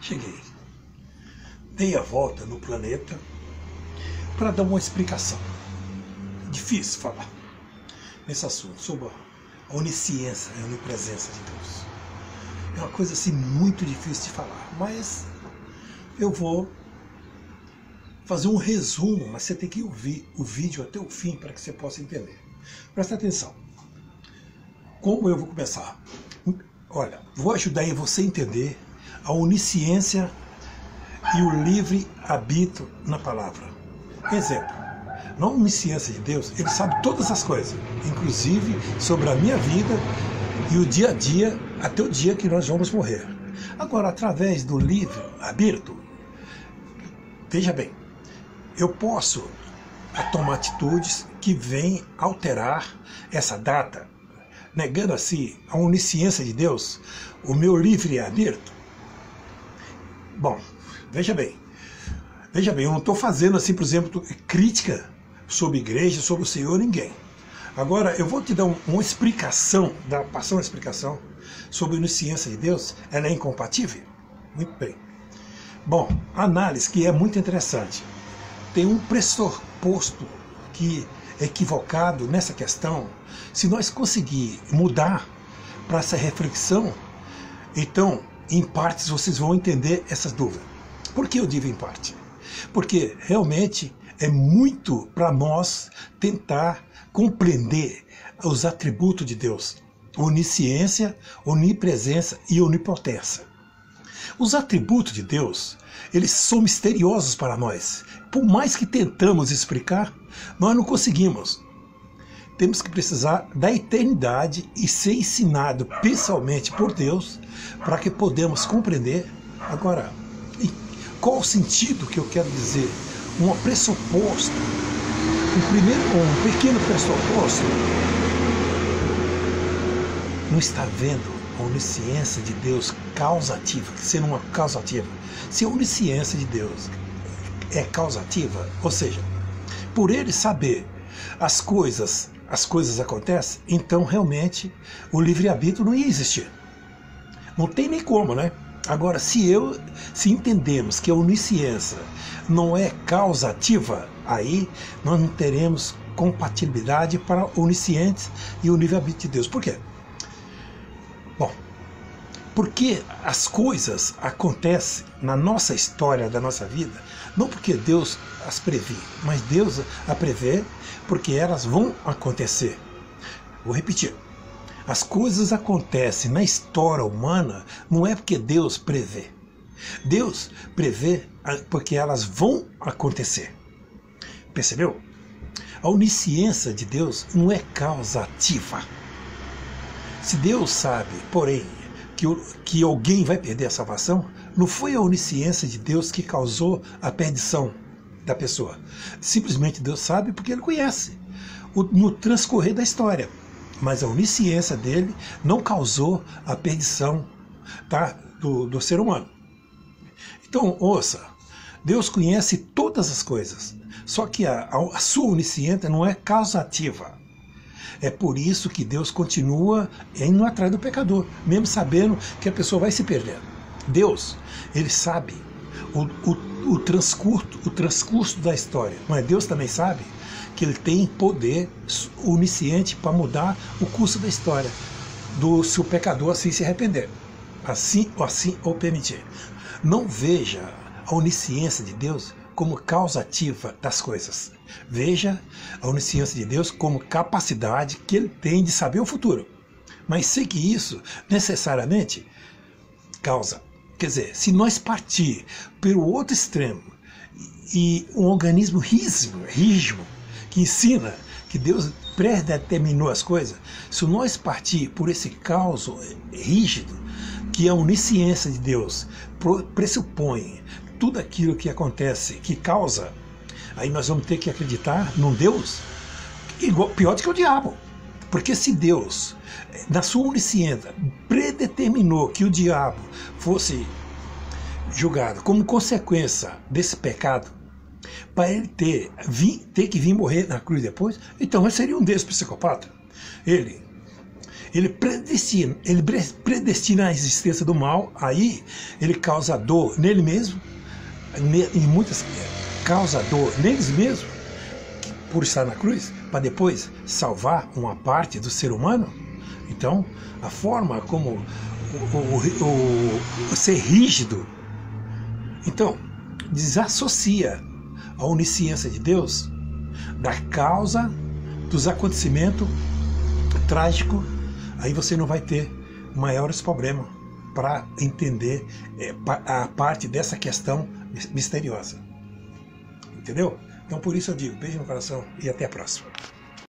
Cheguei. Dei a volta no planeta para dar uma explicação. Difícil falar nesse assunto sobre a onisciência e a onipresença de Deus. É uma coisa assim muito difícil de falar, mas eu vou fazer um resumo, mas você tem que ouvir o vídeo até o fim para que você possa entender. Presta atenção. Como eu vou começar? Olha, vou ajudar aí você a entender a onisciência e o livre-arbítrio na palavra. Exemplo, na onisciência de Deus, Ele sabe todas as coisas, inclusive sobre a minha vida e o dia a dia, até o dia que nós vamos morrer. Agora, através do livre-arbítrio, veja bem, eu posso tomar atitudes que vêm alterar essa data, negando assim a onisciência de Deus, o meu livre-arbítrio. Bom, veja bem, eu não estou fazendo assim, por exemplo, crítica sobre a igreja, sobre o Senhor, ninguém. Agora, eu vou te dar uma explicação, passar uma explicação sobre a onisciência de Deus. Ela é incompatível? Muito bem. Bom, análise que é muito interessante. Tem um pressuposto que é equivocado nessa questão. Se nós conseguir mudar para essa reflexão, então, em partes, vocês vão entender essas dúvidas. Por que eu digo em parte? Porque realmente é muito para nós tentar compreender os atributos de Deus. Onisciência, onipresença e onipotência. Os atributos de Deus, eles são misteriosos para nós. Por mais que tentamos explicar, nós não conseguimos. Temos que precisar da eternidade e ser ensinado pessoalmente por Deus para que podemos compreender. Agora, qual o sentido que eu quero dizer? Um pressuposto, um pequeno pressuposto. Não está vendo a onisciência de Deus causativa, sendo uma causativa. Se a onisciência de Deus é causativa, ou seja, por Ele saber as coisas acontecem, então realmente o livre-arbítrio não ia existir. Não tem nem como, né? Agora, se entendemos que a onisciência não é causativa, aí nós não teremos compatibilidade para oniscientes e o livre-arbítrio de Deus. Por quê? Bom, porque as coisas acontecem na nossa história da nossa vida, não porque Deus as prevê, mas Deus a prevê porque elas vão acontecer. Vou repetir. As coisas acontecem na história humana não é porque Deus prevê. Deus prevê porque elas vão acontecer. Percebeu? A onisciência de Deus não é causativa. Se Deus sabe, porém, que alguém vai perder a salvação, não foi a onisciência de Deus que causou a perdição da pessoa. Simplesmente Deus sabe porque Ele conhece no transcorrer da história. Mas a onisciência dele não causou a perdição, tá, do ser humano. Então, ouça, Deus conhece todas as coisas, só que a sua onisciência não é causativa. É por isso que Deus continua indo atrás do pecador, mesmo sabendo que a pessoa vai se perder. Deus, Ele sabe o transcurso da história, mas Deus também sabe que Ele tem poder onisciente para mudar o curso da história, se o pecador assim se arrepender, assim ou permitir. Não veja a onisciência de Deus como causativa das coisas. Veja a onisciência de Deus como capacidade que Ele tem de saber o futuro. Mas sei que isso necessariamente causa. Quer dizer, se nós pelo outro extremo e um organismo rígido, que ensina que Deus predeterminou as coisas, se nós partir por esse caos rígido, que a onisciência de Deus pressupõe tudo aquilo que acontece, que causa, aí nós vamos ter que acreditar num Deus pior do que o diabo. Porque se Deus, na sua onisciência, predeterminou que o diabo fosse julgado como consequência desse pecado, para ele ter que vir morrer na cruz depois, então ele seria um desses psicopatas. Ele ele predestina a existência do mal, aí ele causa dor nele mesmo, em muitas causa dor neles mesmos, por estar na cruz, para depois salvar uma parte do ser humano. Então, a forma como o ser rígido, então, desassocia a onisciência de Deus da causa dos acontecimentos trágicos, aí você não vai ter maiores problemas para entender a parte dessa questão misteriosa. Entendeu? Então por isso eu digo, beijo no coração e até a próxima.